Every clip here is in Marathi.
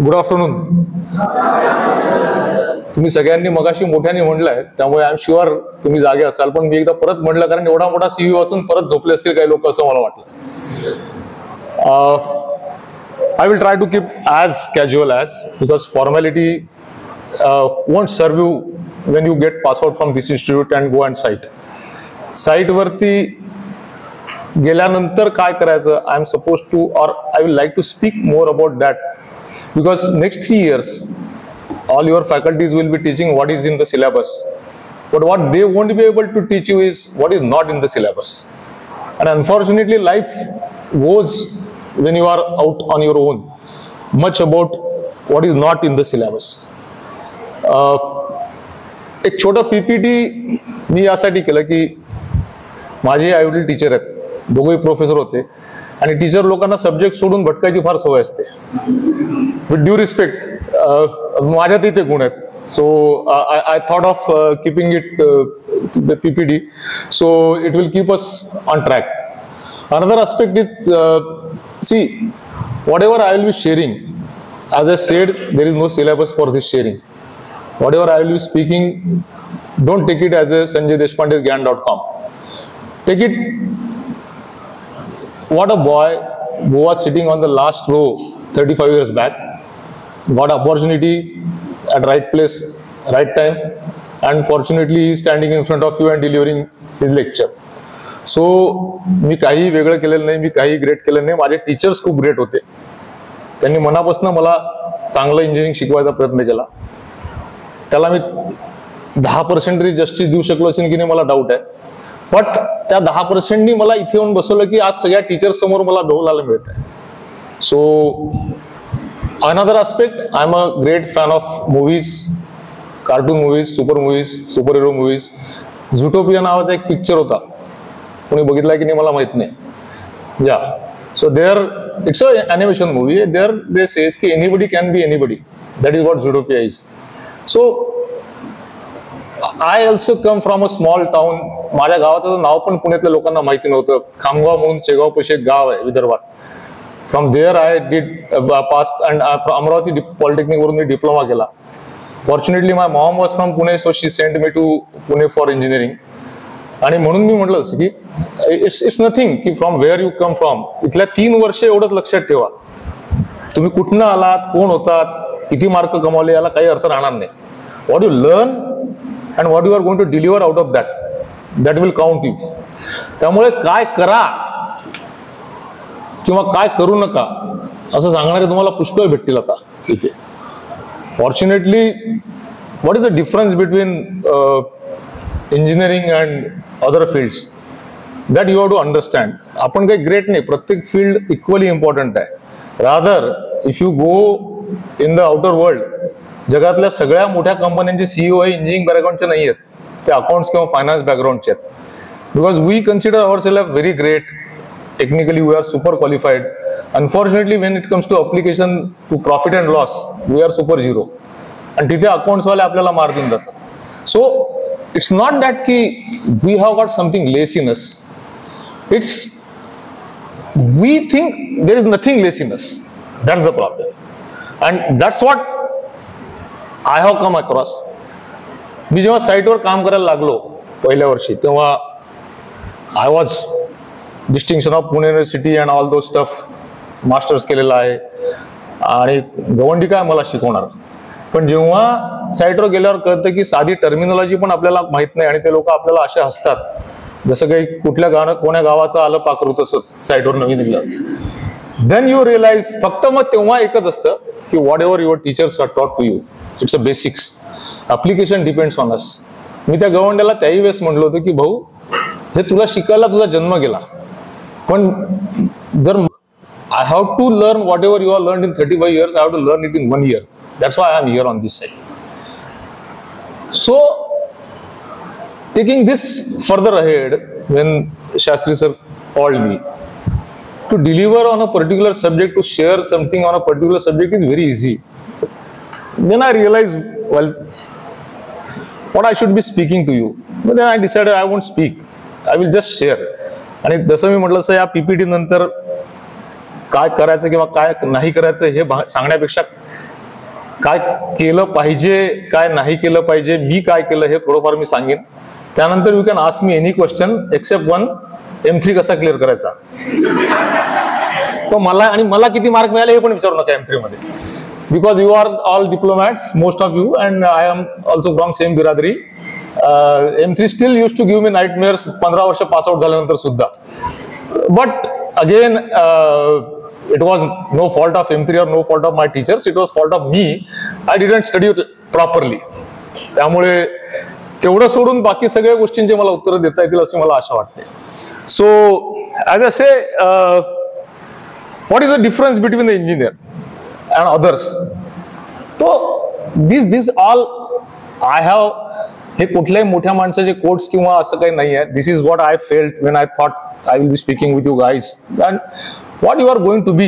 Good afternoon. तुम्ही सगळ्यांनी मगाशी मोठ्याने म्हटलंय, त्यामुळे आय एम शुअर तुम्ही जागे असाल, पण मी एकदा परत म्हटलं कारण एवढा मोठा सीव्ही वाचून परत झोपले असतील काही लोक असं मला वाटलं. I will try to keep as casual as, because formality won't serve you when you get pass out from this institute and go on site. Site वरती गेल्यानंतर काय करायचं, I am supposed to, or I will like to speak more about that, because next 3 years all your faculties will be teaching what is in the syllabus, but what they won't be able to teach you is what is not in the syllabus. And unfortunately life goes, when you are out on your own, much about what is not in the syllabus. एक छोटा पीपीटी मी यासाठी केलं की माझे आईवडील टीचर आहेत, दोघेही प्रोफेसर होते, आणि टीचर लोकांना सब्जेक्ट सोडून भटकायची फार सवय असते. विथ ड्यू रिस्पेक्ट, माझ्यातही ते गुण आहेत. So I thought of keeping it PPT, so it will keep us on track. Another aspect is, see, whatever I will be sharing, as I said, there is no syllabus for this sharing. Whatever I will be speaking, don't take it as a Sanjay Deshpande's Gyan.com. Take it, what a boy who was sitting on the last row 35 years back, got opportunity at right place, right time, and fortunately he is standing in front of you and delivering his lecture. So मी काही वेगळं केलेलं नाही, मी काही ग्रेट केलं नाही. माझे टीचर्स खूप ग्रेट होते, त्यांनी मनापासून मला चांगलं इंजिनिअरिंग शिकवायचा प्रयत्न केला. त्याला मी 10% तरी जस्टिस देऊ शकलो असेल की नाही मला डाऊट आहे, बट त्या 10%नी मला इथे येऊन बसवलं की आज सगळ्या टीचर्स समोर मला ढोलायला मिळत आहे. So another aspect, I am a great fan of movies, cartoon movies, super hero movies. Zootopia नावाचा एक पिक्चर होता, कोणी बघितलाय की नाही मला माहित नाही. Yeah so there it's an animation movie. There they says की anybody can be anybody, that is what Zootopia is. So I also come from a small town. माझ्या गावाचं नाव पण पुण्यातल्या लोकांना माहिती नव्हतं. खामगाव म्हणून शेगाव पशी एक गाव आहे विदर्भात. From there I did pass, and Amravati polytechnic वरून मी डिप्लोमा केला. Fortunately my mom was from Pune, so she sent me to Pune for engineering. आणि म्हणून मी म्हटलं असं की इट्स नथिंग की from where you come from. इथल्या 3 वर्ष एवढंच लक्षात ठेवा, तुम्ही कुठनं आलात, कोण होतात, किती मार्क कमावले, याला काही अर्थ राहणार नाही. What you learn and what you are going to deliver out of that will count you. त्यामुळे काय करा किंवा काय करू नका असं सांगणारे तुम्हाला पुष्कळ भेटतील आता इथे. Fortunately what is the difference between engineering and other fields, that you have to understand. आपण काही ग्रेट नाही, प्रत्येक फील्ड इक्वली इम्पॉर्टंट आहे. Rather if you go in the outer world, जगातल्या सगळ्या मोठ्या कंपन्यांचे सीईओ हे इंजिनिअरिंग बॅकग्राऊंडचे नाही आहेत, ते अकाउंट्स किंवा फायनान्स बॅकग्राऊंडचे आहेत. Because we consider our self very great, technically we are super qualified. Unfortunately when it comes to application to profit and loss, we are super zero. आणि तिथे अकाउंट्सवाले आपल्याला मार देऊन जातात. So it's not that ki we have got something less in us, it's we think there is nothing less in us. That's the problem, and that's what I have come across. मी जेव्हा साईटवर काम करायला लागलो पहिल्या वर्षी, तेव्हा I was distinction of Pune university and all those stuff, masters केलेला आहे, आणि गवंडी काय मला शिकवणार. पण जेव्हा साईटवर गेल्यावर कळतं की साधी टर्मिनॉलॉजी पण आपल्याला माहित नाही, आणि ते लोक आपल्याला असे हसतात जसं काही कुठल्या कोण्या गावाचं आलं पाखरू तसं साईटवर नवीन गेलं. देन यू रिअलाइज, फक्त मग तेव्हा एकच असतं की whatever your teachers are taught to you, it's a basics. Application depends on us. मी त्या गवंड्याला त्याही वेळेस म्हटलं होतं की भाऊ, हे तुला शिकायला तुझा जन्म गेला, पण जर I have to learn whatever you are learn in 35 years, I have to learn it in 1 year. That's why I am here on this side. So, taking this further ahead, when Shastri sir called me to deliver on a particular subject, to share something on a particular subject is very easy. Then I realized, well, what I should be speaking to you. But then I decided I won't speak. I will just share. आणि जसं मी म्हटलं, या PPT नंतर काय करायचं किंवा काय नाही करायचं हे सांगण्यापेक्षा काय केलं पाहिजे काय नाही केलं पाहिजे, मी काय केलं हे थोडंफार मी सांगेन. त्यानंतर you can ask me any question except one, M3 कसा क्लिअर करायचा तो मला किती मार्क मिळाले हे पण विचारू नका M3 मध्ये, because you are all diplomats most of you and I am also from same बिरादरी. M3 still use to give me nightmares 15 वर्ष पास आउट झाल्यानंतर सुद्धा. But again it was no fault of M3 or no fault of my teachers, it was fault of me. I didn't study properly. त्यामुळे तेवढं सोडून बाकी सगळ्या गोष्टींचे मला उत्तर देता येतील अशी मला आशा वाटते. So as a say what is the difference between the engineer and others. तो दिस ऑल आय हॅव, हे कुठल्याही मोठ्या माणसाचे कोट्स किंवा असं काही नाही आहे. This is what I felt when I thought I will be speaking with you guys and what you are going to be.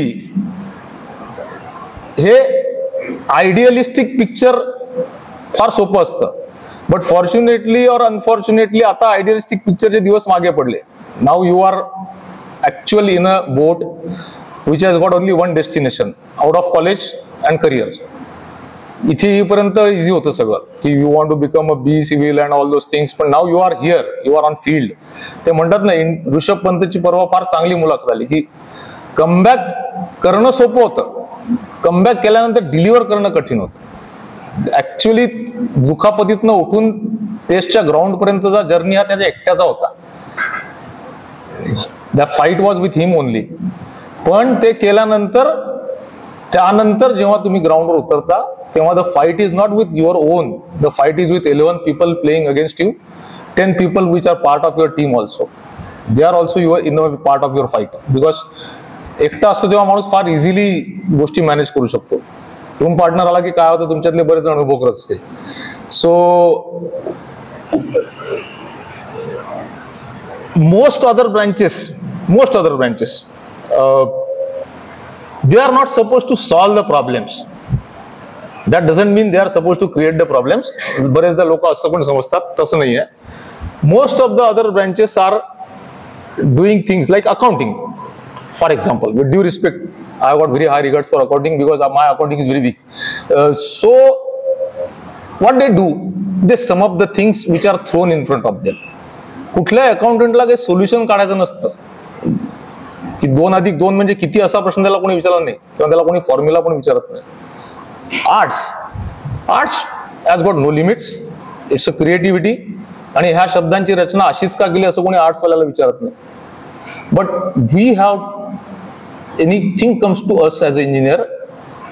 हे आयडियलिस्टिक पिक्चर फार सोपं असतं, बट फॉर्च्युनेटली और अनफॉर्च्युनेटली आता आयडियलिस्टिक पिक्चरचे दिवस मागे पडले. Now you are actually in a boat which has got only one destination, out of college and career. इथे येईपर्यंत इझी होतं सगळं की you want to become a B civil and all those things, पण now you are here, you are on field. ते म्हणतात ना, ऋषभ पंतची परवा फार चांगली मुलाखत आली की कमबॅक करणं सोपं होतं, कमबॅक केल्यानंतर डिलिव्हर करणं कठीण होतं. ऍक्च्युअली दुखापतीतनं उठून टेस्टच्या ग्राउंड पर्यंतचा जर्नी हा त्याच्या एकट्याचा होता. The fight was with him only. पण ते केल्यानंतर त्यानंतर जेव्हा तुम्ही ग्राउंडवर उतरता तेव्हा the fight is not with your on, the fight is with 11 people playing against you, 10 people which are part of your team also. They are also your in a part of your fight. Because एकटा असतो तेव्हा माणूस फार इझिली गोष्टी मॅनेज करू शकतो. रूम पार्टनर आला की काय होतं तुमच्यातले बरेच जण अनुभव करत असते. So most other branches they are not supposed to solve the problems. That doesn't mean they are supposed to create the problems. बरेचदा लोक असं पण समजतात, तसं नाही आहे. Most of the other branches are doing things like accounting. For example, with due respect, I have got very high regards for accounting because my accounting is very weak. So what they do, they sum up the things which are thrown in front of them. कुठल्याही अकाउंटंटला काही सोल्युशन काढायचं नसतं की 2+2 म्हणजे किती असा प्रश्न त्याला कोणी विचारला नाही किंवा त्याला कोणी फॉर्म्युला पण विचारत नाही. Arts has got no limits, it's a creativity. आणि ह्या शब्दांची रचना अशीच का केली असं कोणी आर्ट्सवाल्याला विचारत नाही. But we have anything comes to us as an engineer,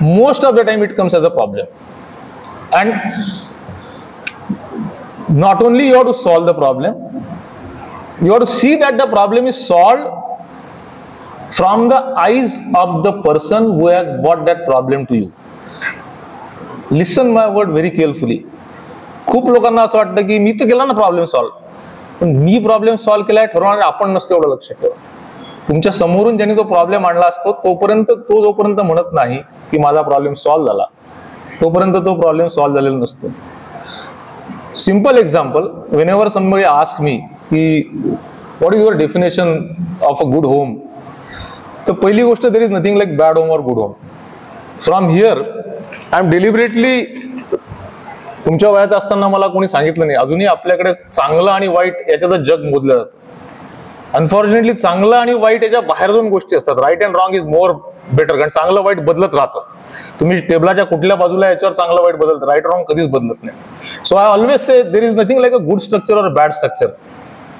most of the time it comes as a problem. And not only you have to solve the problem, you have to see that the problem is solved from the eyes of the person who has brought that problem to you. Listen my word very carefully. खूप लोकांना असं वाटतं की मी तर केला ना प्रॉब्लेम सॉल्व, पण मी प्रॉब्लेम सॉल्व केलाय ठरवणारे आपण नसतो, एवढं लक्षात ठेवा. तुमच्या समोरून ज्यांनी तो प्रॉब्लेम आणला असतो तो जोपर्यंत म्हणत नाही की माझा प्रॉब्लेम सॉल्व्ह झाला, तोपर्यंत तो प्रॉब्लेम सॉल्व्ह झालेला नसतो. Simple example, whenever somebody ask me की what is your definition of a good home, तर पहिली गोष्ट there is nothing like bad home और good home. From here I am deliberately, तुमच्या वयात असताना मला कोणी सांगितलं नाही, अजूनही आपल्याकडे चांगलं आणि वाईट याच्यातच जग मोजलं जातं. अनफॉर्च्युनेटली चांगलं आणि वाईट याच्या बाहेर दोन गोष्टी असतात. Right and wrong is more better, कारण चांगलं वाईट बदलत राहतं. तुम्ही टेबलाच्या कुठल्या बाजूला याच्यावर चांगलं वाईट बदलतं, राईट रॉंग कधीच बदलत नाही. So I always say there is nothing like a good structure और bad structure,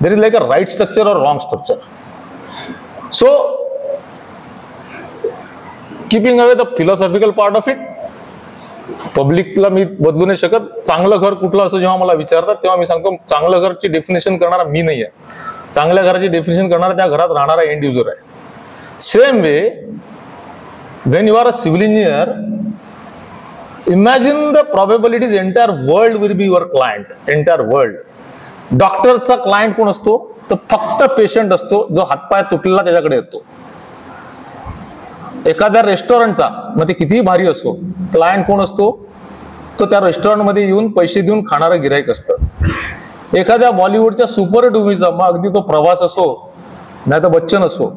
there is like a right structure और wrong structure. So keeping away the philosophical part of it, पब्लिकला मी बदलू नाही शकत. चांगलं घर कुठलं असं जेव्हा मला विचारतात तेव्हा मी सांगतो चांगलं घरची डेफिनेशन करणारा मी नाही आहे, चांगल्या घराची डेफिनेशन करणारा त्या घरात राहणारा एंड युजर आहे. Same way when you are a civil engineer, imagine the probabilities entire world will be your client, entire world. डॉक्टरचा क्लायंट कोण असतो, तर फक्त पेशंट असतो जो हातपाय तुटलेला त्याच्याकडे येतो. एखाद्या रेस्टॉरंटचा, मग ते कितीही भारी असो, क्लायंट कोण असतो, तो त्या रेस्टॉरंटमध्ये येऊन पैसे देऊन खाणारं गिराईक असतं. एखाद्या बॉलिवूडच्या सुपरहिट मूव्हीचा, मग अगदी तो प्रभास असो नाही तर बच्चन असो,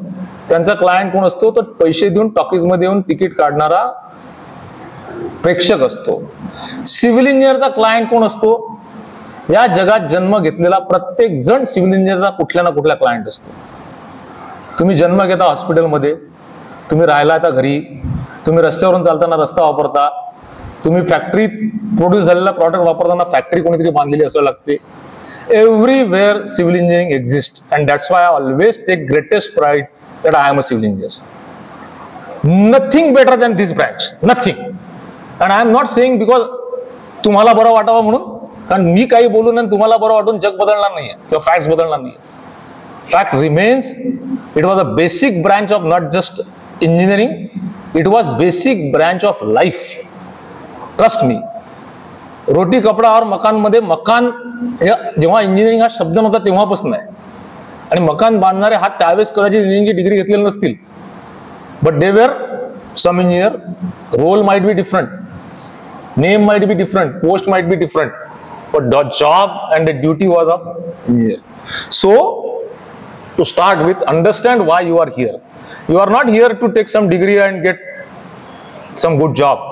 त्यांचा क्लायंट कोण असतो? तर पैसे देऊन टॉकीज मध्ये येऊन तिकीट काढणारा प्रेक्षक असतो. सिव्हिल इंजिनियरचा क्लायंट कोण असतो? या जगात जन्म घेतलेला प्रत्येक जण सिव्हिल इंजिनियरचा कुठल्या ना कुठल्या क्लायंट असतो. तुम्ही जन्म घेता हॉस्पिटलमध्ये, तुम्ही राहिला आता घरी, तुम्ही रस्त्यावरून चालताना रस्ता वापरता, तुम्ही फॅक्टरीत प्रोड्यूस झालेला प्रॉडक्ट वापरताना फॅक्टरी कोणीतरी बांधलेली असावी लागते. Everywhere civil engineering exist and that's why I always take greatest pride that I am a civil engineer. Nothing better than this branch, nothing. And I am not saying because तुम्हाला बरं वाटावं म्हणून, कारण मी काही बोलून आणि तुम्हाला बरं वाटून जग बदलणार नाहीये किंवा फॅक्ट्स बदलणार नाहीये. Fact remains. It was a basic branch of not just engineering, it was basic branch of life. Trust me. रोटी कपडा और मकान मध्ये मकान जेव्हा इंजिनिअरिंग हा शब्द नव्हता तेव्हापासून आहे. आणि मकान बांधणारे हा त्यावेळेस कदाचित इंजिनिअरिंगची डिग्री घेतलेली नसतील, but they were some engineer. Role might be different, name might be different, post might be different, but the job and the duty was of engineer. So to start with, understand why you are here. You are not here to take some degree and get some good job.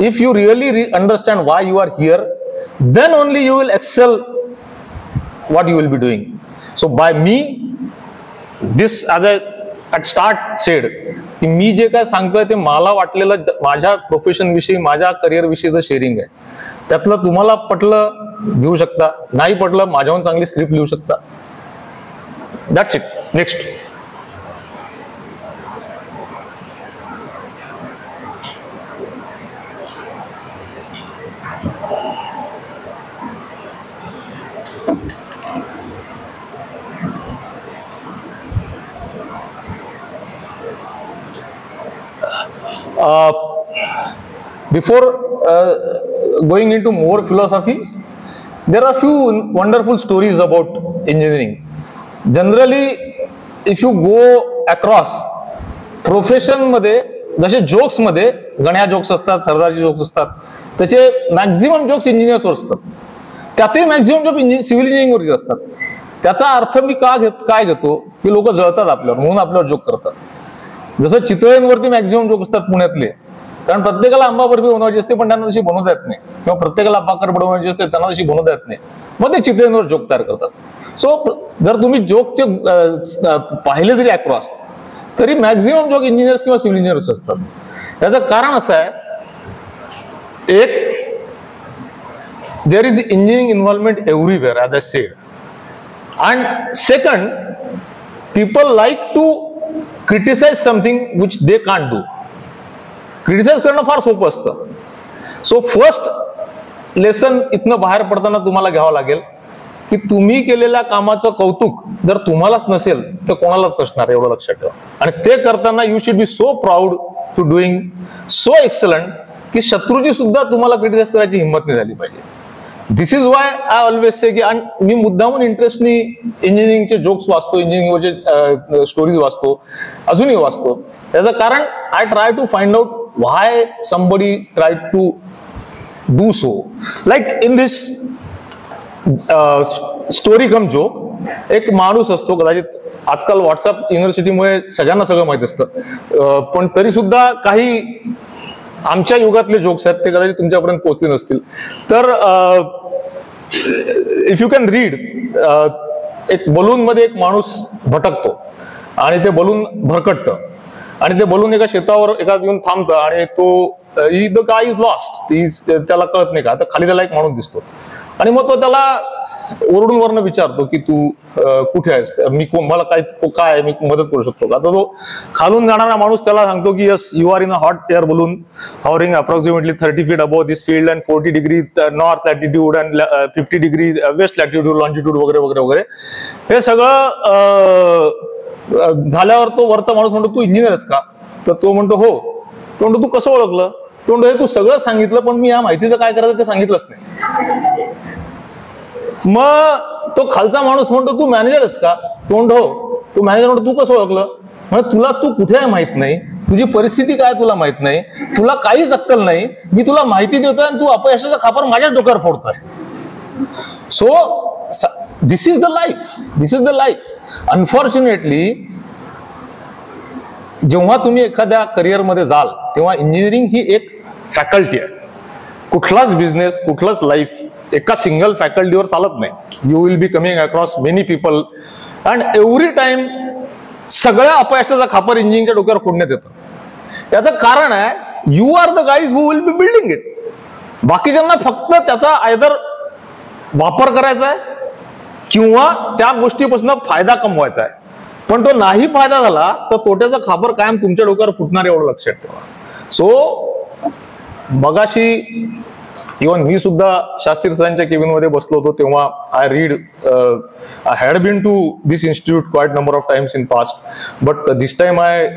If you really understand why you are here, then only you will excel what you will be doing. So by me, this as I at start said, की मी जे काय सांगतोय ते मला वाटलेलं माझ्या प्रोफेशन विषयी, माझ्या करिअर विषयीचं शेअरिंग आहे. त्यातलं तुम्हाला पटलं घेऊ शकता, नाही पटलं माझ्याहून चांगली स्क्रिप्ट लिहू शकता. That's it. Next. Before going into more philosophy, there are few wonderful stories about engineering. Generally, if you go across profession मध्ये, जसे जोक्स मध्ये गण्या जोक्स असतात, सरदारजी जोक्स असतात, त्याचे मॅक्झिमम जोक्स इंजिनियर्सवर असतात. त्यातही मॅक्झिमम जोक सिव्हिल इंजिनिअरिंग वरच असतात. त्याचा अर्थ मी काय घेतो की लोक जळतात आपल्यावर म्हणून आपल्यावर जोक करतात. जसं चितळेंवरती मॅक्झिमम जोक असतात पुण्यातले, कारण प्रत्येकाला आंबा बर्फी बनवायची असते पण त्यांना तशी बनवता येत नाही, किंवा प्रत्येकाला बाकर बनवायची असते त्यांना तशी बनवता येत नाही, मग ते चितळेंवर जोक तयार करतात. सो जर तुम्ही जोकचे पाहिले जरी अक्रॉस, तरी मॅक्झिमम जोक इंजिनियर्स किंवा सिव्हिल इंजिनियर्स असतात. याचं कारण असं आहे, एक, there is engineering involvement everywhere as I said, and second, people like to criticise something which they can't do. Criticise करणं फार सोपं असतं. सो फर्स्ट लेसन इथनं बाहेर पडताना तुम्हाला घ्यावं लागेल की तुम्ही केलेल्या कामाचं कौतुक जर तुम्हालाच नसेल तर कोणालाच नसणार, एवढं लक्षात ठेवा. आणि ते करताना you should be so proud to doing so excellent की शत्रूची सुद्धा तुम्हाला क्रिटिसाइज करायची हिंमत नाही झाली पाहिजे. This is why I always say की, आणि मी मुद्दामून इंटरेस्टनी इंजिनिअरिंगचे जोक्स वाचतो, इंजिनिअरिंगवरचे स्टोरीज वाचतो, अजूनही वाचतो. त्याचं कारण I try to find out why somebody try to do so. Like in this story cum joke, एक माणूस असतो, कदाचित आजकाल व्हॉट्सअप युनिव्हर्सिटीमुळे सगळ्यांना सगळं माहित असतं, पण तरी सुद्धा काही आमच्या युगातले जोक्स आहेत ते कदाचित तुमच्यापर्यंत पोहोचले नसतील. तर इफ यू कॅन रीड, एक बलून मध्ये एक माणूस भटकतो आणि ते बलून भरकटतं आणि ते बलून एका शेतावर एका येऊन थांबतं आणि तो द गाय इज लॉस्ट, त्याला कळत नाही का, तर खाली त्याला एक माणूस दिसतो आणि मग तो त्याला ओरडून वरनं विचारतो की तू कुठे आहेस, मी मला काय मी मदत करू शकतो का. तर तो खालून जाणारा माणूस त्याला सांगतो की yes, you are in a hot air balloon hovering approximately 30 feet above this field and 40 degrees north latitude and 50 degrees west latitude longitude वगैरे वगैरे वगैरे. हे सगळं झाल्यावर तो वरचा माणूस म्हणतो तू इंजिनियर आहेस का, तर तो म्हणतो हो. तो म्हणतो तू कसं ओळखलं, तो म्हणतो हे तू सगळं सांगितलं पण मी या माहितीचं काय करायचं ते सांगितलंच नाही. मग तो खालचा माणूस म्हणतो तू मॅनेजर आहेस का, तो म्हणतो हो. तू मॅनेजर म्हणतो तू कसं ओळखलं, म्हणजे तुला तू कुठे आहे माहित नाही, तुझी परिस्थिती काय तुला माहित नाही, तुला काहीच अक्कल नाही, मी तुला माहिती देतोय आणि तू अपयशाचा खापर माझ्याच डोक्यावर फोडतोय. So this is the life, this is the life. Unfortunately जेव्हा तुम्ही एखाद्या करिअरमध्ये जाल तेव्हा इंजिनिअरिंग ही एक फॅकल्टी आहे. कुठलाच बिझनेस, कुठलाच लाईफ एका सिंगल फॅकल्टीवर चालत नाही. You will be coming across many people and every time सगळ्या अपयशाचा खापर इंजिनिअरिंगच्या डोक्यावर फोडण्यात येतं. याचं कारण आहे you are the guys who will be building it. बाकीच्यांना फक्त त्याचा आयदर वापर करायचा आहे किंवा त्या गोष्टीपासून फायदा कमवायचा आहे. पण तो नाही फायदा झाला तर तोट्याचा खापर कायम तुमच्या डोक्यावर फुटणार एवढं लक्षात ठेवा. सो मगाशी इव्हन मी सुद्धा शास्त्री सरांच्या केबिनमध्ये बसलो होतो तेव्हा I had been to this institute quite number of times in past, but this time I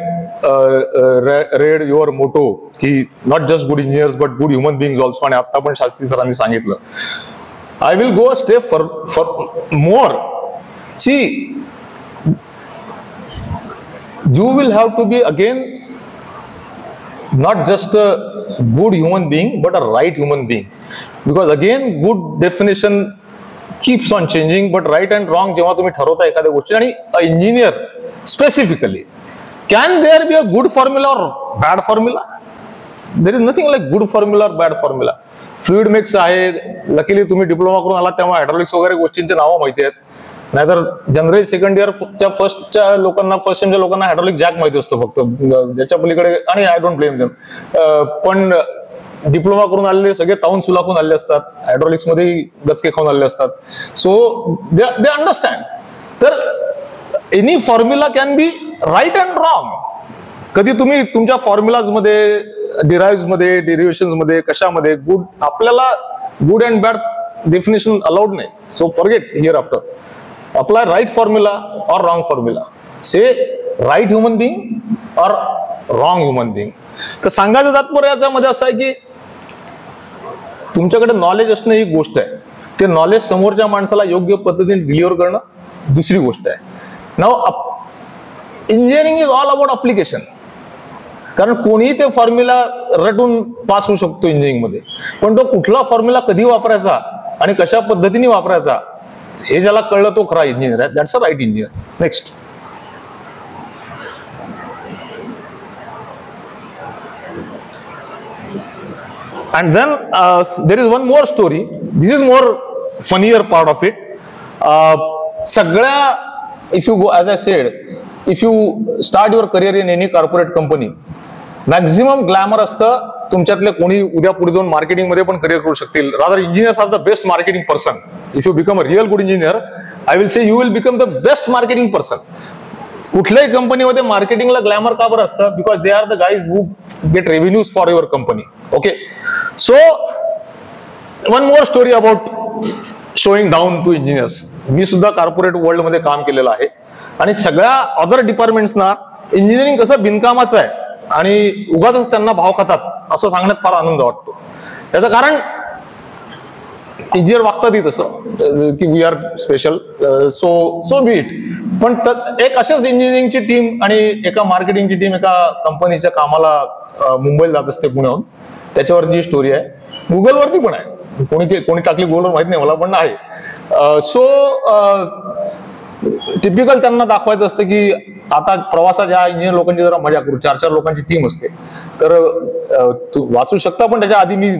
read your motto की not just good engineers but good human beings also. आणि आता पण शास्त्री सरांनी सांगितलं I will go a step for more. See you will have to be again not just a good human being but a right human being, because again good definition keeps on changing, but right and wrong जेव्हा तुम्ही ठरवता एखाद्या गोष्टी, आणि engineer specifically, can there be a good formula or bad formula? There is nothing like good formula or bad formula. Fluid mix आहे, लकीली तुम्ही डिप्लोमा करून आला तेव्हा हायड्रॉलिक्स वगैरे गोष्टींची नावं माहिती आहेत. नाहीतर जनरली सेकंड इयरच्या फर्स्टच्या लोकांना, फर्स्ट सेमच्या लोकांना हायड्रॉलिक जॅक माहिती असतो फक्त, ज्याच्या पलीकडे, आणि आय डोंट ब्लेम देम. पण डिप्लोमा करून आलेले सगळे ताऊन सुलाखून आले असतात, हायड्रॉलिक्स मध्ये गचके खाऊन आले असतात. So they understand. तर any formula can be right and wrong. कधी तुम्ही तुमच्या फॉर्म्युलाज मध्ये, डिराइव्ह मध्ये, डेरिव्हेशन्स मध्ये, कशामध्ये गुड, आपल्याला good and bad definition allowed नाही. So forget hereafter. Apply right formula और wrong formula. Say right human being और रॉंग ह्युमन बिंग. तर सांगायचं तात्पर्य याच्यामध्ये असं आहे की तुमच्याकडे नॉलेज असणं ही गोष्ट आहे, ते नॉलेज समोरच्या माणसाला योग्य पद्धतीने डिलिव्हर करणं दुसरी गोष्ट आहे. Now engineering is all about application. कारण कोणीही ते फॉर्म्युला रटून पास होऊ शकतो इंजिनिअरिंग मध्ये, पण तो कुठला फॉर्म्युला कधी वापरायचा आणि कशा पद्धतीने वापरायचा हे ज्याला कळलं तो खरा इंजिनियर आहे. That's a right engineer. Next. And then there is one more story. This is more funnier part of it. सगळ्या, if you go, as I said, if you start your career in any corporate company, maximum glamour असतं. तुमच्यातले कोणी उद्या पुढे जाऊन मार्केटिंग मध्ये पण करिअर करू शकतील. Rather engineers are the best marketing person. If you become a real good engineer, I will say you will become the best marketing person. कुठल्याही कंपनीमध्ये मार्केटिंगला ग्लॅमर का बरं असतं? Because they are the guys who get revenues for your company. Okay, so one more story about showing down to engineers. मी सुद्धा कॉर्पोरेट वर्ल्ड मध्ये काम केलेलं आहे आणि सगळ्या अदर डिपार्टमेंट्सना इंजिनिअरिंग कसं बिनकामाचं आहे आणि उगाच त्यांना भाव खातात असं सांगण्यात फार आनंद वाटतो. त्याचं कारण इंजिनियर वागतातही तसं की we are special, so be it. पण एक अशाच इंजिनिअरिंगची टीम आणि एका मार्केटिंगची टीम एका कंपनीच्या कामाला मुंबईला जात असते पुण्याहून. त्याच्यावरची स्टोरी आहे, गुगलवरती पण आहे. कोणी टाकली गुगलवर माहित नाही मला, पण आहे. सो टिपिकल त्यांना दाखवायचं असतं की आता प्रवासात या इंजिनियर लोकांची जरा मजा करू. 4-4 लोकांची टीम असते. तर तू वाचू शकता, पण त्याच्या आधी मी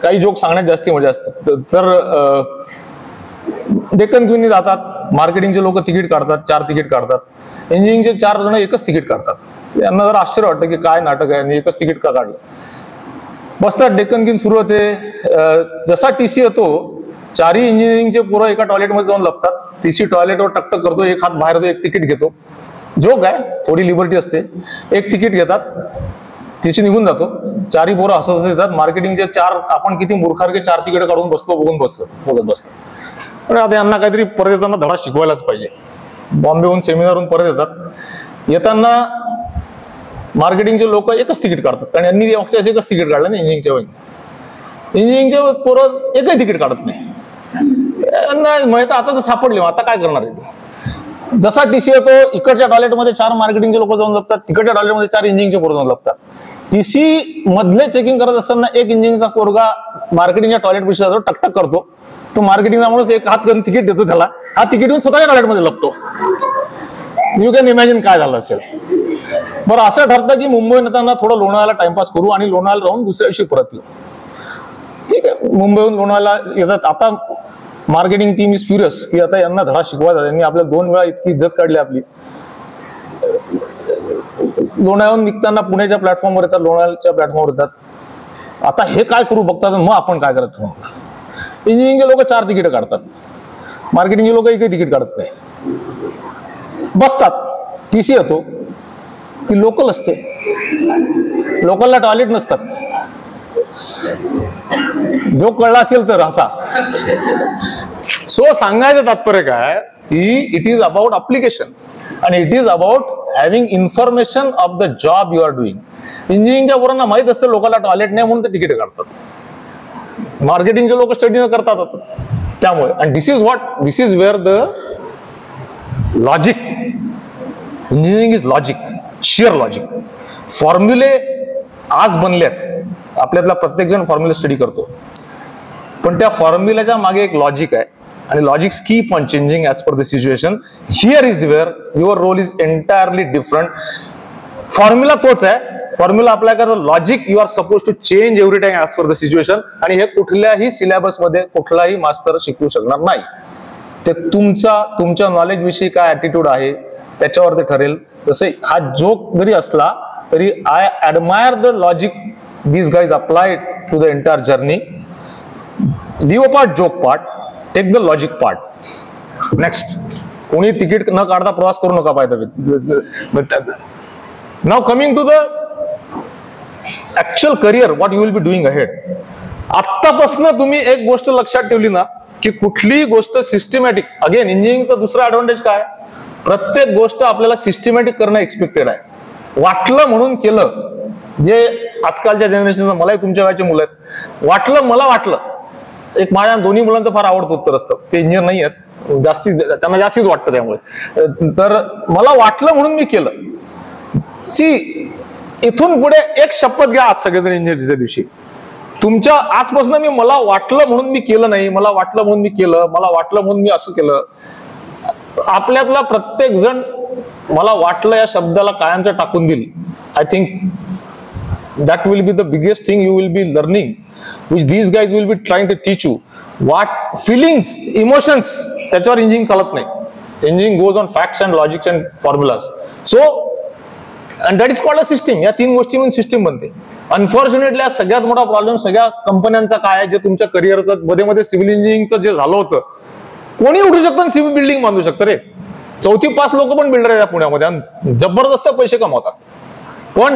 काही जोक सांगण्यात जास्ती मजा असते. तर डेक्कन क्वीननी जातात, मार्केटिंगचे लोक तिकीट काढतात, 4 तिकीट काढतात. इंजिनिअरिंगचे 4 जण एकच तिकीट काढतात. यांना जरा आश्चर्य वाटतं की काय नाटक आहे आणि एकच तिकीट का काढलं. बसतात, डेक्कन क्वीन सुरू होते. जसा टीसी येतो, 4ही इंजिनिअरिंगचे पोरं एका टॉयलेटमध्ये जाऊन लपतात. टीसी टॉयलेटवर टकटक करतो, एक हात बाहेर येतो, एक तिकीट घेतो. जोक आहे, थोडी लिबर्टी असते. एक तिकीट घेतात, टीसी निघून जातो. 4ही पोरं हसत येतात. मार्केटिंगचे 4, आपण किती मूर्खारके 4 तिकीट काढून बघत बसतो. पण आता यांना काहीतरी परत येताना धडा शिकवायलाच पाहिजे. बॉम्बेहून सेमिनारहून परत येतात. येताना मार्केटिंगचे लोक एकच तिकीट काढतात, कारण यांनी एकच तिकीट काढलं ना इंजिनिअरिंगच्या वेळी. इंजिनिअरिंगचे पोरं एकही तिकीट काढत नाही. आता तर सापडले, आता काय करणार आहे. जसा टीसी येतो, इकडच्या टॉयलेटमध्ये 4 मार्केटिंगचे लोक जाऊन लपतात, तिकडच्या टॉयलेटमध्ये 4 इंजिनिअरिंगचे पोरं जाऊन लपतात. टीसी मधले चेकिंग करत असताना एक इंजिनिअरिंगचा पोरगा मार्केटिंगच्या टॉयलेट पिशा जातो, टकटक करतो. तो मार्केटिंगचा माणूस एक हात करून तिकीट देतो त्याला, हा तिकीट घेऊन स्वतःच्या टॉयलेटमध्ये लपतो. यू कॅन इमॅजिन काय झालं असेल. बरं, असं ठरतं की मुंबई येताना थोडं लोणावळ्याला टाइमपास करू आणि लोणावळ्याला राहून दुसऱ्या दिवशी परत येऊ. ठीक आहे, मुंबईहून लोणावळ्याला येतात. आता मार्केटिंग टीम इज फ्युरियस की आता यांना धडा शिकवायचा. त्यांनी आपल्या 2 वेळा इतकी इज्जत काढली आपली. लोणावळ्याहून निघताना पुण्याच्या प्लॅटफॉर्मवर येतात, लोणावळ्याच्या प्लॅटफॉर्मवर येतात. आता हे काय करू बघतात, मग आपण काय करतो. इंजिनिअरिंगचे लोक 4 तिकीट काढतात, मार्केटिंगचे लोक एकही तिकीट काढत नाही. बसतात, टीसी येतो, ती लोकल असते, लोकलला टॉयलेट नसतात. जो कळला असेल तर हसा. सो सांगायचं तात्पर्य काय की इट इज अबाउट अप्लिकेशन आणि it is about having information of the job you are doing. इंजिनिअरिंगच्या पोरांना माहित असतं लोकांना टॉयलेट नाही म्हणून ते तिकीट काढतात. मार्केटिंगचे लोक स्टडी न करतात त्यामुळे. And this is where the logic. Engineering is logic, sheer logic. फॉर्म्युले आज बनलेत, आपल्यातला प्रत्येक जण फॉर्म्युले स्टडी करतो, पण त्या फॉर्म्युल्याच्या मागे एक लॉजिक आहे आणि logics keep on changing as per the situation. Here is where your role is entirely different. Formula तोच आहे, फॉर्म्युला अप्लाय करायचं, logic you are suppose to change every time as per the situation. आणि हे कुठल्याही सिलेबसमध्ये कुठलाही मास्टर शिकवू शकणार नाही. ते तुमच्या नॉलेज विषयी काय ऍटिट्यूड आहे त्याच्यावर ते ठरेल. जसे हा जोक जरी असला तरी I admire the logic these guys applied to the entire journey. Leave apart joke part, take the logic part. Next, कोणी तिकीट न काढता प्रवास करू नका पाहिजे. Now coming to the actual career, what you will be doing ahead. आत्तापासून तुम्ही एक गोष्ट लक्षात ठेवली ना की कुठलीही गोष्ट सिस्टमॅटिक. अगेन इंजिनिअरिंगचा दुसरा ऍडव्हान्टेज काय, प्रत्येक गोष्ट आपल्याला सिस्टमॅटिक करणं एक्सपेक्टेड आहे. वाटलं म्हणून केलं, जे आजकालच्या जनरेशनला, मलाही तुमच्या वयाची मुलं आहेत, मला वाटलं. एक माझ्या दोन्ही मुलांचं फार आवडतं उत्तर असतं, ते इंजिनियर नाही आहेत, त्यांना जास्तीच वाटतं त्यामुळे. तर मला वाटलं म्हणून मी केलं. सी, इथून पुढे एक शपथ घ्या आज सगळेजण इंजिनिअरिंगच्या दिवशी, तुमच्या आजपासून मी मला वाटलं म्हणून मी केलं नाही, मला वाटलं म्हणून मी केलं, मला वाटलं म्हणून मी असं केलं. आपल्यातला प्रत्येक जण मला वाटलं या शब्दाला कायमचं टाकून देईल. I think that will be the biggest thing you will be learning, which these guys will be trying to teach you. What feelings, emotions, त्याच्यावर इंजिनिअरिंग चालत नाही. Engineering goes on facts and logics and formulas. So, and that is called a system. या 3 गोष्टी म्हणून सिस्टीम बनते. अनफॉर्च्युनेटली सगळ्यात मोठा प्रॉब्लेम सगळ्या कंपन्यांचा काय आहे, जे तुमच्या करिअरचं मध्ये सिव्हिल इंजिनिअरिंगचं जे झालं होतं, कोणी उठू शकतं सिव्हिल बिल्डिंग बांधू शकतं रे. 4थी पास लोक पण बिल्डर आहेत पुण्यामध्ये आणि जबरदस्त पैसे कमवतात. पण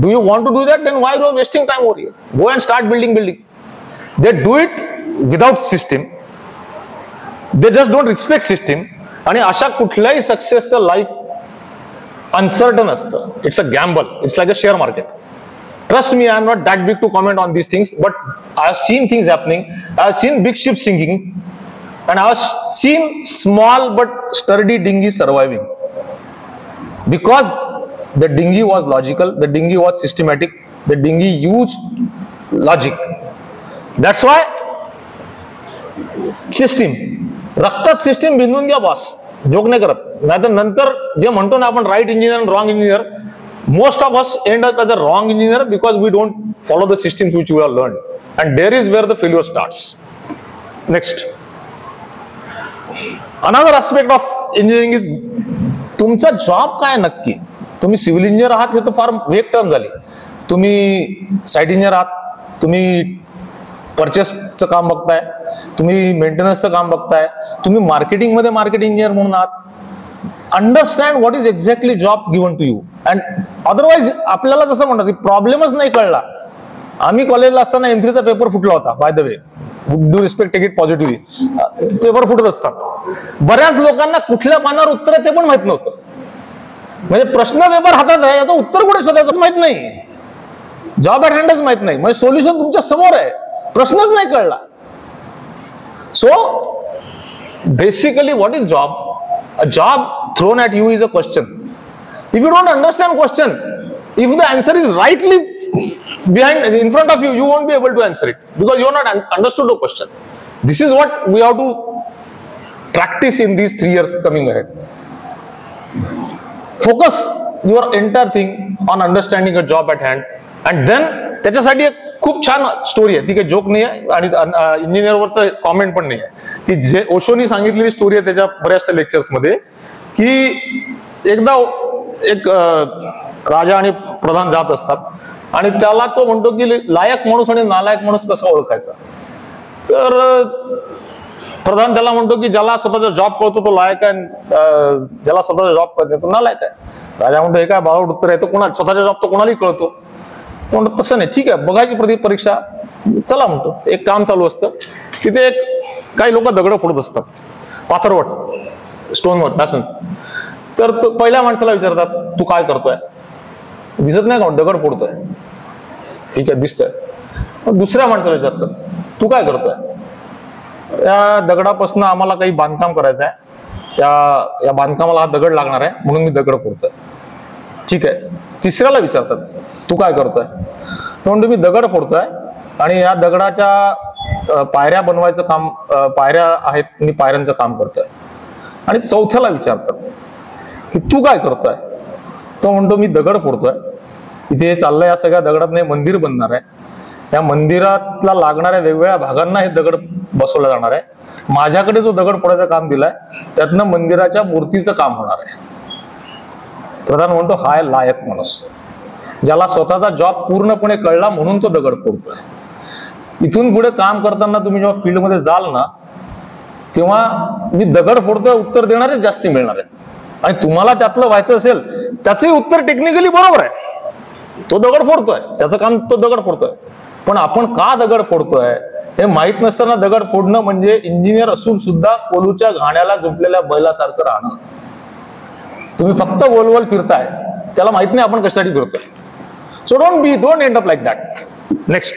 do you want to do that? Then why you are wasting time over here? Go and start building. They do it without system. They just don't respect system. आणि अशा कुठल्याही सक्सेसचं लाईफ अनसर्टन असतं. It's a gamble. It's like a share market. Trust me, I am not that big to comment on these things, but I have seen things happening. I have seen big ships sinking, and I have seen small but sturdy dinghies surviving. Because the dinghy was logical, the dinghy was systematic, the dinghy used logic. That's why system, रक्तात सिस्टीम बिंदून घ्या बॉस, जोक नाही करत. नाहीतर नंतर जे म्हणतो ना आपण राईट इंजिनियर आणि wrong engineer, most of us end up as a wrong engineer because we don't follow the systems which we have learned, and there is where the failure starts. Next, another aspect of engineering is तुमचा जॉब काय नक्की. तुम्ही सिव्हिल इंजिनियर आहात हे तर फार वेग टर्म झाली. तुम्ही साईट इंजिनियर आहात, तुम्ही परचेसचं काम बघताय, तुम्ही मेंटेनन्सचं काम बघताय, तुम्ही मार्केटिंग मध्ये मार्केट इंजिनियर म्हणून आहात. Understand what is exactly job given to you. And otherwise आपल्याला जसं म्हणतात की प्रॉब्लेमच नाही कळला. आम्ही कॉलेजला असताना M3चा पेपर फुटला होता, by the way, do respect, take it positively. Paper फुटत असतात. बऱ्याच लोकांना कुठल्या पानावर उत्तर आहे ते पण माहित नव्हतं. म्हणजे प्रश्न पेपर हातात आहे, याचं उत्तर कुठे शोधायचं माहित नाही, जॉब ॲट हँडच माहित नाही. म्हणजे सोल्युशन तुमच्या समोर आहे, प्रश्नच नाही कळला. So basically what is job? A job thrown at you is a question. If you don't understand question, if the answer is rightly in front of you, you won't be able to answer it because you are not understood the question. This is what we have to practice in these 3 years coming ahead. Focus your entire thing on understanding a job at hand. And then त्याच्यासाठी एक खूप छान स्टोरी आहे, ती काही जोक नाही आहे आणि इंजिनियरवरचं कॉमेंट पण नाही आहे, की जे ओशोनी सांगितलेली स्टोरी आहे त्याच्या बऱ्याचशा लेक्चर्समध्ये, की एकदा एक राजा आणि प्रधान जात असतात आणि त्याला तो म्हणतो की लायक माणूस आणि नालायक माणूस कसा ओळखायचा. तर प्रधान त्याला म्हणतो की ज्याला स्वतःचा जॉब कळतो तो लायक आहे, ज्याला स्वतःचा जॉब कळतो तो नालायक आहे. राजा म्हणतो हे काय बावड उत्तर आहे, तो कोणा स्वतःचा जॉब तो कोणालाही कळतो. म्हणतो तसं नाही, ठीक आहे बघायची परीक्षा, चला म्हणतो. एक काम चालू असतं, तिथे काही लोक दगड फोडत असतात, पाथरवट, स्टोनवट मॅसन. तर पहिल्या माणसाला विचारतात तू काय करतोय, दिसत नाही का दगड फोडतोय, ठीक आहे दिसतोय. दुसऱ्या माणसाला विचारतात तू काय करतोय, या दगडापासून आम्हाला काही बांधकाम करायचं आहे, या बांधकामाला हा दगड लागणार आहे म्हणून मी दगड फोडतोय, ठीक आहे. तिसऱ्याला विचारतात तू काय करतोय, तो म्हणतो मी दगड फोडतोय आणि या दगडाच्या पायऱ्या बनवायचं काम, पायऱ्या आहेत मी पायऱ्यांचं काम करतोय. आणि चौथ्याला विचारतात की तू काय करतोय, तो म्हणतो मी दगड फोडतोय, इथे चाललंय या सगळ्या दगडात मंदिर बनणार आहे, या मंदिरातला लागणाऱ्या वेगवेगळ्या भागांना हे दगड बसवलं जाणार आहे, माझ्याकडे जो दगड फोडायचं काम दिलाय त्यातनं मंदिराच्या मूर्तीचं काम होणार आहे. प्रधान म्हणतो हाय लायक माणूस, ज्याला स्वतःचा जॉब पूर्णपणे कळला म्हणून तो दगड फोडतोय. इथून पुढे काम करताना तुम्ही जेव्हा फील्डमध्ये जाल ना, तेव्हा मी दगड फोडतोय उत्तर देणारे जास्ती मिळणार आहेत, आणि तुम्हाला त्यातलं व्हायचं असेल त्याचंही उत्तर टेक्निकली बरोबर आहे, तो दगड फोडतोय, त्याचं काम तो दगड फोडतोय. पण आपण का दगड फोडतोय हे माहित नसताना दगड फोडणं म्हणजे इंजिनियर असून सुद्धा कोलूच्या घाण्याला जुंपलेल्या बैलासारखं राहणं. तुम्ही फक्त गोल गोल फिरताय, त्याला माहित नाही आपण कशासाठी फिरतोय. So don't end up like that. Next,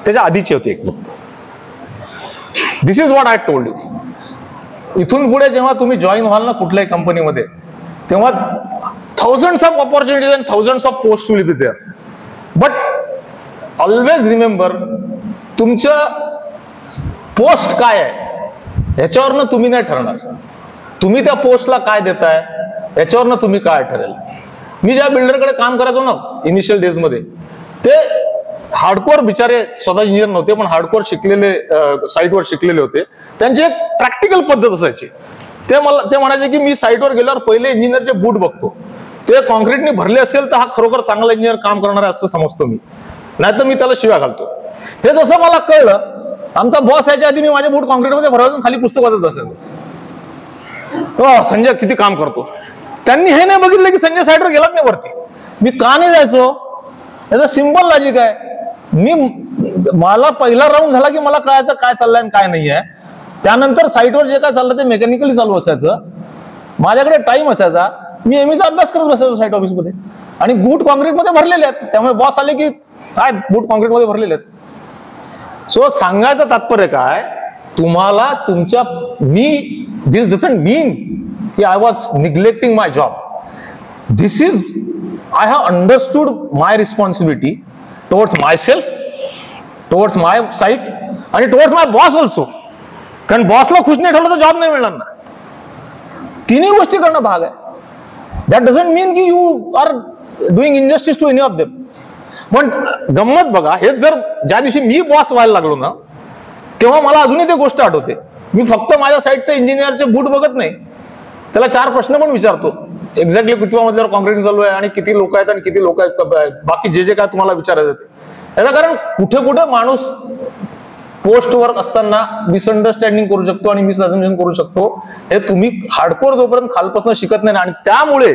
त्याच्या आधीची होती एक book, this is what I told you. इथून पुढे जेव्हा तुम्ही जॉईन व्हाल ना कुठल्याही कंपनीमध्ये, तेव्हा thousands of opportunities and thousands of posts will be there. But always remember, तुमचं पोस्ट काय आहे याच्यावरनं तुम्ही नाही ठरणार, तुम्ही त्या पोस्टला काय देताय याच्यावरनं तुम्ही काय ठरेल. मी ज्या बिल्डरकडे काम करायचो ना इनिशियल डेज मध्ये, ते हार्डकोर बिचारे स्वतः इंजिनियर नव्हते पण हार्डकोर शिकलेले, साईटवर शिकलेले होते. त्यांची एक प्रॅक्टिकल पद्धत असायची. ते म्हणायचे की मी साईटवर गेल्यावर पहिले इंजिनियरचे बूट बघतो, ते कॉन्क्रीटने भरले असेल तर हा खरोखर चांगला इंजिनियर काम करणार आहे असं समजतो मी, नाही तर मी त्याला शिव्या घालतो. हे जसं मला कळलं, आमचा बॉस याच्या आधी मी माझे बूट कॉन्क्रीटमध्ये भरायचं खाली पुस्तक वाचत बसायचो. संजय किती काम करतो. त्यांनी हे नाही बघितलं की संजय साईडवर गेलाच नाही वरती, मी का नाही जायचो. याचं सिंपल लॉजिक आहे, मला पहिला राऊंड झाला की मला कळायचं काय चाललंय आणि काय नाही आहे. त्यानंतर साईटवर जे काय चाललं ते मेकॅनिकली चालू असायचं, माझ्याकडे टाइम असायचा, मी एमईचा अभ्यास करत बसायचो साईट ऑफिसमध्ये, आणि बूट कॉन्क्रीटमध्ये भरलेले आहेत. त्यामुळे बॉस आले की काय बूट कॉन्क्रीटमध्ये भरलेले आहेत. सो सांगायचं तात्पर्य काय, तुम्हाला तुमच्या दिस डजंट मीन की I was neglecting my job. This is I have understood my responsibility towards my self, towards my site आणि टुवर्ड्स माय बॉस ऑल्सो. कारण बॉसला खुश नाही ठेवलं तर जॉब नाही मिळणार ना. तिन्ही गोष्टी करणं भाग आहे. दॅट डझंट मीन की you are doing injustice to any of them. पण गंमत बघा, हे जर ज्या दिवशी मी बॉस व्हायला लागलो ना, तेव्हा मला अजूनही ते गोष्ट आठवते. मी फक्त माझ्या साईडचे इंजिनियरचे बूट बघत नाही, त्याला 4 प्रश्न पण विचारतो. एक्झॅक्टली किती मधल्यावर कॉन्क्रीट चालू आहे आणि किती लोक आहेत आणि किती लोक आहेत, बाकी जे काय तुम्हाला विचारायचं ते. याचं कारण कुठे कुठे माणूस पोस्टवर असताना मिसअंडरस्टँडिंग करू शकतो आणि मिसअझम्पशन करू शकतो. हे तुम्ही हार्डकोर जोपर्यंत खालपासून शिकत नाही. आणि त्यामुळे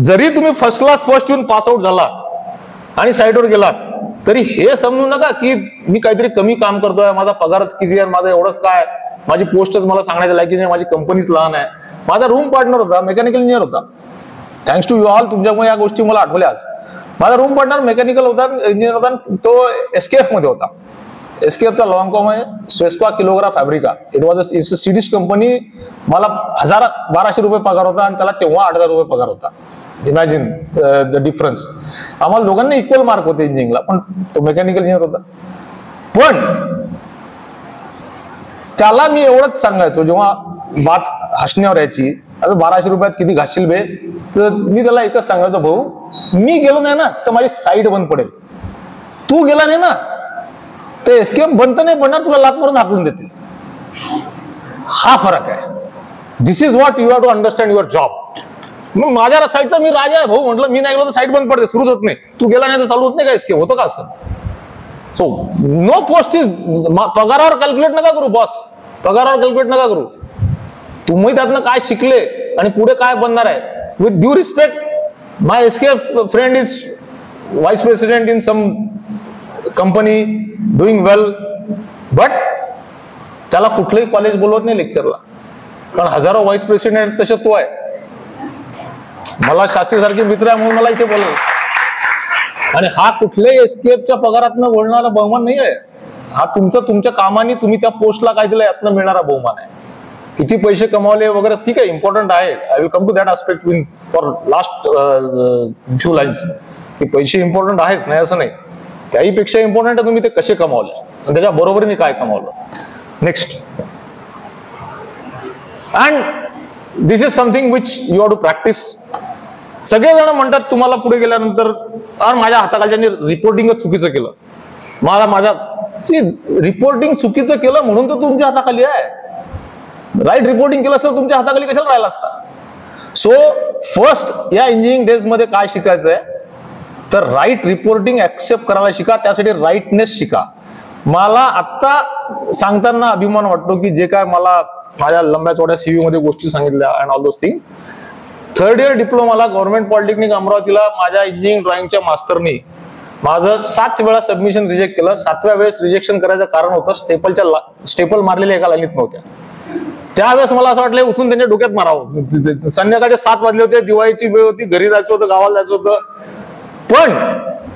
जरी तुम्ही फर्स्ट क्लास फर्स्ट येऊन पास आउट झाला आणि साईटवर गेलात, तरी हे समजू नका की मी काहीतरी कमी काम करतोय, माझा पगारच किती आहे, माझं एवढंच काय, माझी पोस्टच मला सांगण्याच्या लायकी नाही, माझी कंपनीच लहान आहे. माझा रूम पार्टनर होता, मेकॅनिकल इंजिनियर होता. थँक्स टू यू ऑल, तुमच्यामुळे या गोष्टी मला आठवल्या आज. माझा रूम पार्टनर मेकॅनिकल होता, इंजिनियर होता, तो एसकेएफ मध्ये होता. एसकेएफचा लॉंग फॉर्म आहे स्वेस्का किलोग्रा फॅब्रिका. It was a Swedish company. मला 1200 रुपये पगार होता आणि त्याला तेव्हा 8000 रुपये पगार होता. Imagine the difference. आम्हाला दोघांना इक्वल मार्क होते इंजिनिअरिंगला, पण तो मेकॅनिकल इंजिनियर होता. पण त्याला मी एवढंच सांगायचो जेव्हा बात हसण्यावर यायची, अरे 1200 रुपयात किती घासशील बे, तर मी त्याला एकच सांगायचो, भाऊ मी गेलो नाही ना तर माझी साईट बंद पडेल, तू गेला नाही ना ते एस्केप बंद नाही पडणार, तुला लात मारून हाकलून देतील. हा फरक आहे. This is what you have to understand your job. मग माझ्या साईटचा मी राजा आहे भाऊ, म्हटलं मी नाही गेलो तर साईट बंद पडते, सुरूच होत नाही, तू गेला नाही तर चालू होत नाही का एस्केप, होतं का असं? सो नो पोस्ट इज, पगारावर कॅल्क्युलेट नका करू बॉस, पगारावर कॅल्क्युलेट नका करू. तुम्ही त्यातनं काय शिकले आणि पुढे काय बनणार आहे. With due respect, my escape friend is vice president in some company, doing well, but त्याला कुठलंही कॉलेज बोलवत नाही लेक्चरला, कारण हजारो व्हाईस प्रेसिडेंट तसे तो आहे. मला शास्त्री सारखे मित्र आहे म्हणून मला इथे बोलवलं. आणि हा कुठल्याही एस्केपच्या पगारातनं बोलणारा बहुमान नाही आहे. हा तुमच्या कामाने तुम्ही त्या पोस्टला काय दिलं यातनं मिळणारा बहुमान आहे. किती पैसे कमावले वगैरे ठीक आहे, इम्पॉर्टंट आहे. I will come to that aspect in for last few lines. की पैसे इम्पॉर्टंट आहेच, नाही असं नाही, त्याही पेक्षा इम्पॉर्टंट आहे तुम्ही ते कसे कमावले आणि त्याच्या बरोबरीने काय कमावलं. Next, and this is something which you have to practise. सगळेजण म्हणतात तुम्हाला पुढे गेल्यानंतर, माझ्या हाताखालच्या रिपोर्टिंगच चुकीचं केलं, माझ्या रिपोर्टिंग चुकीचं केलं म्हणून तर तुमच्या हाताखाली आहे. राईट रिपोर्टिंग केलं असतं तुमच्या हाताखाली कशाला राहिला असता. सो फर्स्ट या इंजिनिअरिंग डेज मध्ये काय शिकायचं आहे तर राईट रिपोर्टिंग ऍक्सेप्ट करायला शिका, त्यासाठी राईटनेस शिका. मला आता सांगताना अभिमान वाटतो की जे काय मला माझ्या लंब्या चौड्या सीव्ही मध्ये गोष्टी सांगितल्या and all those thing. Third year डिप्लोमाला गव्हर्नमेंट पॉलिटेक्निक अमरावतीला माझ्या इंजिनिअरिंग ड्रॉइंगच्या मास्टरनी माझं 7 वेळा सबमिशन रिजेक्ट केलं. 7व्या वेळेस रिजेक्शन करायचं कारण होतं स्टेपल मारलेल्या एका लाईनीत नव्हत्या. त्यावेळेस मला असं वाटलं उठून त्यांच्या डोक्यात मारावं. संध्याकाळचे 7 वाजले होते, दिवाळीची वेळ होती, घरी जायचं होतं, गावाला जायचं होतं. पण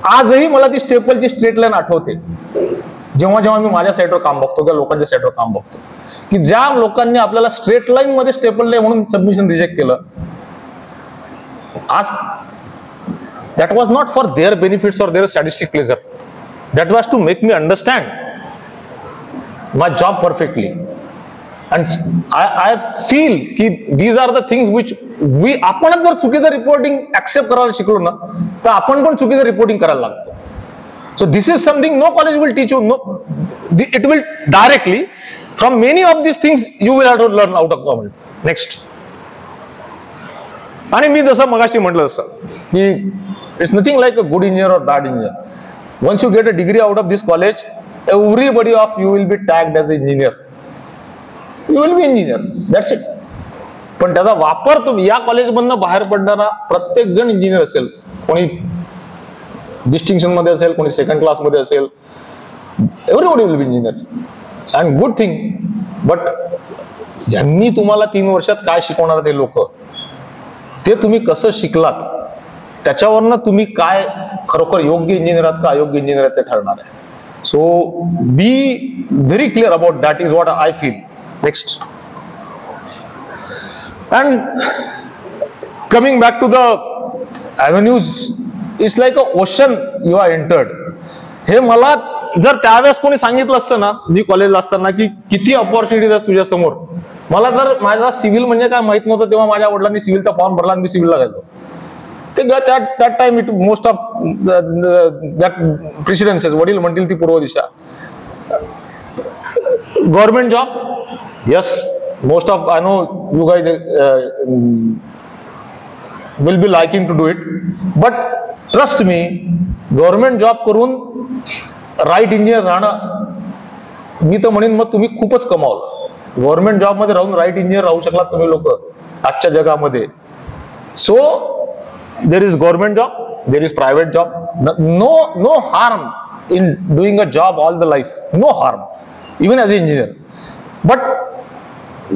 आजही मला ती स्टेपलची स्ट्रेट लाईन आठवते. जेव्हा जेव्हा मी माझ्या साईडवर काम बघतो किंवा लोकांच्या साईडवर काम बघतो की ज्या लोकांनी आपल्याला स्ट्रेट लाईन मध्ये स्टेपल नाही म्हणून सबमिशन रिजेक्ट केलं, आज that was not for their benefits or their statistic pleasure. That was to make me understand my job perfectly. And I feel ki these are the things which आपण जर चुकीचं रिपोर्टिंग ऍक्सेप्ट करायला शिकलो ना तर आपण पण चुकीचं रिपोर्टिंग करायला लागतो. So this is something no college will teach you. No, it will directly from many of these things you will have to learn out of government. Next. आणि मी जसं मगाशी म्हटलं तसं की it's nothing like a good engineer और bad engineer. Once you get a degree out of this college, everybody of you will be tagged as a engineer. You will be engineer, that's it. पण त्याचा वापर तुम्ही या कॉलेजमधनं बाहेर पडणारा प्रत्येक जण इंजिनियर असेल. कोणी डिस्टिंक्शन मध्ये असेल, कोणी सेकंड क्लास मध्ये असेल, everybody will be engineer. And good thing. But यांनी तुम्हाला 3 वर्षात काय शिकवणार ते लोक, ते तुम्ही कसं शिकलात त्याच्यावरनं तुम्ही काय खरोखर योग्य इंजिनियर आहात का अयोग्य इंजिनियर आहात ते ठरणार आहे. So be very clear about that is what I feel. Next, and coming back to the avenues, it's like a ocean you are entered. हे मला जर त्यावेळेस कोणी सांगितलं असतं ना, मी कॉलेजला असताना की किती ऑपॉर्च्युनिटीज आहेत तुझ्या समोर, मला जर माझा सिव्हिल म्हणजे काय माहित नव्हतं तेव्हा माझ्या वडिलांनी सिव्हिलचा फॉर्म भरला आणि मी सिव्हिलला गेलो. ते that time it most of that presidencies, वडील म्हणतील ती पूर्व दिशा. Government job, yes, most of I know you guys will be liking to do it. But trust me, government job करून राईट इंजिनियर राहणं, मी तर म्हणेन मग तुम्ही खूपच कमावलं. गव्हर्नमेंट जॉब मध्ये राहून राईट इंजिनियर राहू शकलात तुम्ही लोक आजच्या जगामध्ये. So there is government job, there is private job. No harm in doing a job all the life, no harm even as a engineer. But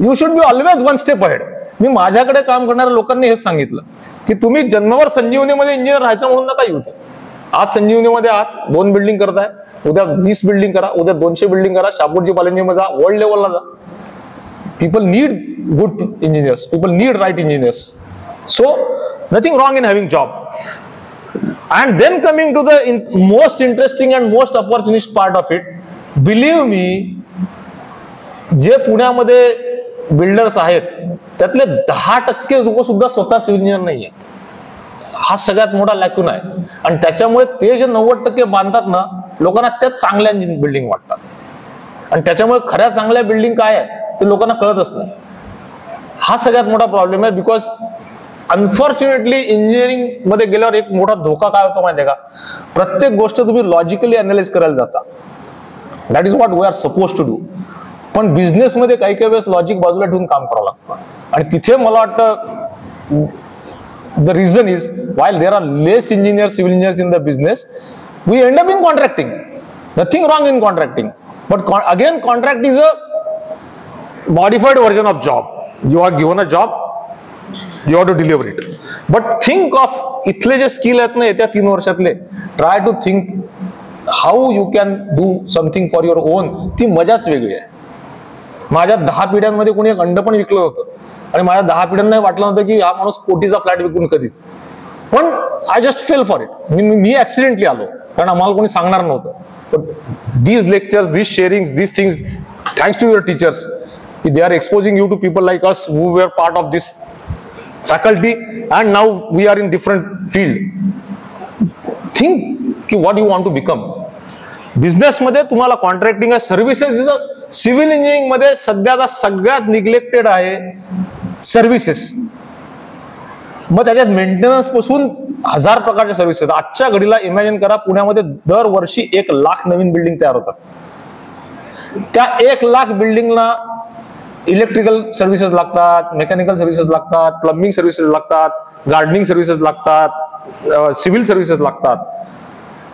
you should be always one step ahead. मी माझ्याकडे काम करणाऱ्या लोकांनी हेच सांगितलं की तुम्ही जन्मावर संजीवनीमध्ये इंजिनियर राहायचं म्हणून नका येऊ. आज संजीवनीमध्ये आहात, 2 बिल्डिंग करताय, उद्या 20 बिल्डिंग करा, उद्या 200 बिल्डिंग करा, शापूरची कॉलेजमध्ये जा, वर्ल्ड लेवलला जा. People need good engineers. People need right engineers. So nothing wrong in having job. And then coming to the most interesting and most opportunist part of it, believe me, जे पुण्यामध्ये बिल्डर्स आहेत त्यातले 10% लोक सुद्धा स्वतः सिव्हिल इंजिनियर नाहीये. हा सगळ्यात मोठा लॅक्यून आहे. आणि त्याच्यामुळे ते जे 90% बांधतात ना, लोकांना त्या चांगल्या बिल्डिंग वाटतात. आणि त्याच्यामुळे खऱ्या चांगल्या बिल्डिंग काय आहे ते लोकांना कळतच नाही. हा सगळ्यात मोठा प्रॉब्लेम आहे. बिकॉज अनफॉर्च्युनेटली इंजिनिअरिंग मध्ये गेल्यावर एक मोठा धोका काय होतो माहितीये का, प्रत्येक गोष्ट तुम्ही लॉजिकली अनालाइज करायला जाता. That is what we are suppose to do. पण बिझनेस मध्ये काही काही वेळेस लॉजिक बाजूला ठेवून काम करावं लागतं. आणि तिथे मला वाटतं the reason is while there are less engineer civil engineers in the business, we end up in contracting. Nothing wrong in contracting, but again contract is a modified version of job. You are given a job, you have to deliver it. But think of इथले जे स्किल आहेत ना येत्या 3 वर्षातले, try to think how you can do something for your own. ती मजाच वेगळी आहे. माझ्या 10 पिढ्यांमध्ये कोणी एक अंड पण विकलं होतं आणि माझ्या 10 पिढ्यांना वाटलं नव्हतं की हा माणूस कोटीचा फ्लॅट विकून कधी. पण I just fell for it. मी ऍक्सिडेंटली आलो कारण आम्हाला कोणी सांगणार नव्हतं. But these lectures, these sharing, these things, thanks to your teachers, they are exposing you to people like us who were part of this faculty and now we are in different field. Think what you want to become. Business मध्ये तुम्हाला कॉन्ट्रॅक्टिंग आहे, सर्व्हिसेस. सिव्हिल इंजिनिअरिंग मध्ये सध्याचा सगळ्यात निग्लेक्टेड आहे सर्व्हिसेस. मग त्याच्यात मेंटेनन्स पासून 1000 प्रकारच्या सर्व्हिसेस. आजच्या घडीला इमॅजिन करा, पुण्यामध्ये दरवर्षी 1 लाख नवीन बिल्डिंग तयार होतात. त्या 1 लाख बिल्डिंगला इलेक्ट्रिकल सर्व्हिसेस लागतात, मेकॅनिकल सर्व्हिसेस लागतात, प्लंबिंग सर्व्हिसेस लागतात, गार्डनिंग सर्व्हिसेस लागतात, सिव्हिल सर्व्हिसेस लागतात,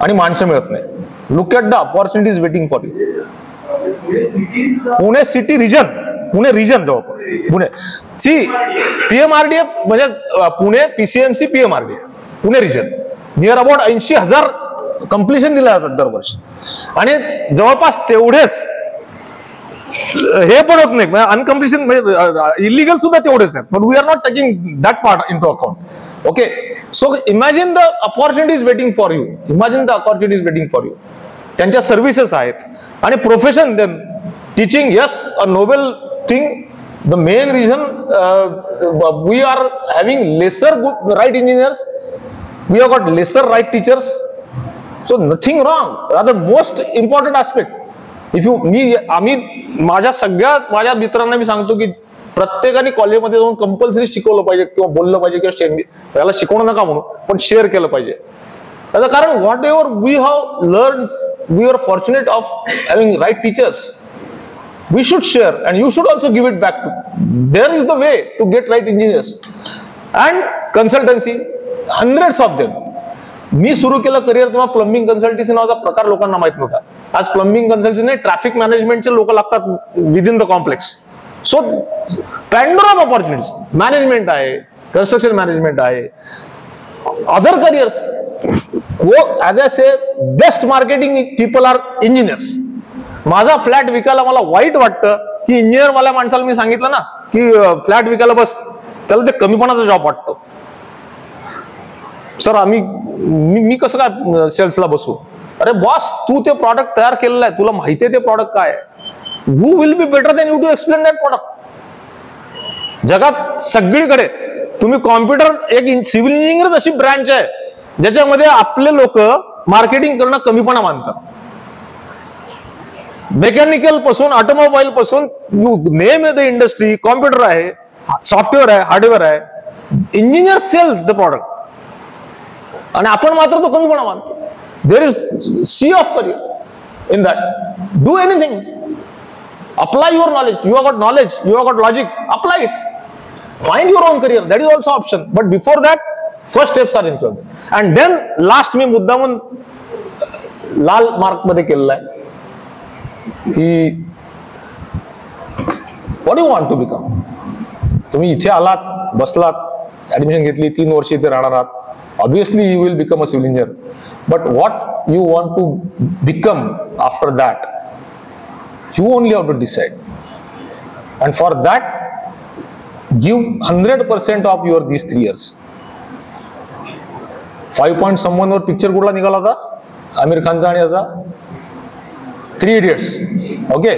आणि माणसं मिळत नाही. Look at the opportunities waiting for you. Pune city region, Pune region जवळ पुणे सी पीएमआरडीए म्हणजे Pune PCMC PMRDA Pune region near about 80,000 completion दिल्या जातात दरवर्षी. आणि जवळपास तेवढेच हे पण होत नाही, अनकम्प्लिशन म्हणजे इलिगल सुद्धा तेवढेच आहेत. But we are not taking that part into account. Okay, so imagine the opportunities waiting for you. Imagine the opportunities waiting for you. त्यांच्या सर्व्हिसेस आहेत आणि profession. Then teaching, yes, a noble thing. The main reason we are having lesser right engineers, we have got lesser right teachers. So nothing wrong. Rather most important aspect. If you आम्ही माझ्या मित्रांना मी सांगतो की प्रत्येकाने कॉलेजमध्ये जाऊन कंपल्सरी शिकवलं पाहिजे किंवा बोललं पाहिजे किंवा त्याला शिकवणं नका म्हणून पण शेअर केलं पाहिजे. त्याचं कारण whatever we have learn, we are fortunate of having right teachers. We should share and you should also give it back to. There is the way to get right engineers. And consultancy, hundreds of them. मी सुरू केलं करिअर तेव्हा प्लंबिंग कन्सल्टन्सी नावाचा प्रकार लोकांना माहित नव्हता. आज प्लंबिंग कन्सल्टन्सी नाही, ट्रॅफिक मॅनेजमेंटचे लोक लागतात within the complex. So Pandora of opportunities. Management आहे, कन्स्ट्रक्शन मॅनेजमेंट आहे, other careers. As I say best marketing people are engineers. माझा फ्लॅट विकायला मला वाईट वाटतं की इंजिनियर वाल्या माणसाला मी सांगितलं ना की फ्लॅट विकायला बस, त्याला ते कमीपणाचा जॉब वाटतो. सर मी कसं काय सेल्सला बसू. अरे बॉस, तू ते प्रॉडक्ट तयार केलेलं आहे, तुला माहिती आहे ते प्रॉडक्ट काय आहे. Who will be better than you to explain that product. जगात सगळीकडे तुम्ही कॉम्प्युटर, एक सिव्हिल इंजिनिअरिंग अशी ब्रँच आहे ज्याच्यामध्ये आपले लोक मार्केटिंग करणं कमीपणा मानतात. मेकॅनिकल पासून ऑटोमोबाईल पासून you name the industry, computer आहे, सॉफ्टवेअर आहे, हार्डवेअर आहे, इंजिनियर सेल द प्रॉडक्ट. आणि आपण मात्र तो कमीपणा मानतो. There is sea of career in that. Do anything, apply your knowledge. You have got knowledge, you have got logic, apply it. Find your own career, that is also option. But before that first steps are important. And then last मी मुद्दामून लाल मार्क मध्ये केलेला आहे की what you want to become. तुम्ही इथे आलात, बसलात, ऍडमिशन घेतली, 3 वर्ष इथे राहणार आहात. Obviously, you will become a civil engineer. But what you want to become after that, you only have to decide. And for that, give 100% of your these 3 years. 5 point someone वर पिक्चर कुठला निघाला होता आमिर खानचा आणि याचा 3 Idiots. ओके,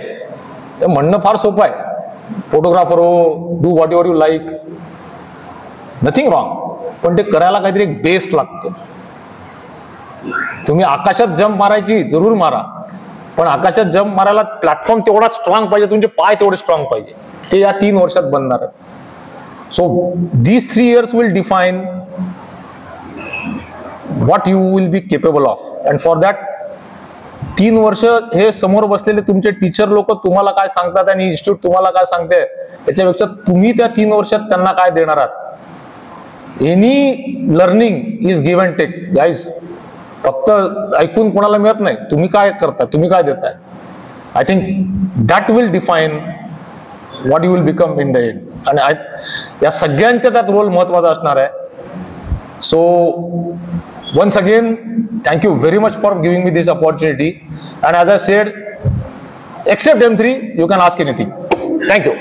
हे म्हणणं फार सोपं आहे, फोटोग्राफर हो, do what ever you like, nothing wrong, पण ते करायला काहीतरी एक बेस लागतं. तुम्ही आकाशात जंप मारायची जरूर मारा, पण आकाशात जंप मारायला प्लॅटफॉर्म तेवढा स्ट्रॉंग पाहिजे, तुमचे पाय तेवढे स्ट्रॉंग पाहिजे. ते या 3 वर्षात बनणार आहे. So these 3 years will define what you will be capable of, and for that 3 वर्ष हे समोर बसलेले तुमचे टीचर लोक तुम्हाला काय सांगतात आणि इन्स्टिट्यूट तुम्हाला काय सांगते याच्यापेक्षा तुम्ही त्या 3 वर्षात त्यांना काय देणार आहात. Any learning is give and take guys. फक्त ऐकून कोणाला मिळत नाही, तुम्ही काय करता, तुम्ही काय देताय. I think that will define what you will become in the end. आणि या सगळ्यांच्या त्यात रोल महत्वाचा असणार आहे. So once again, thank you very much for giving me this opportunity. And as I said, except M3, you can ask anything. Thank you.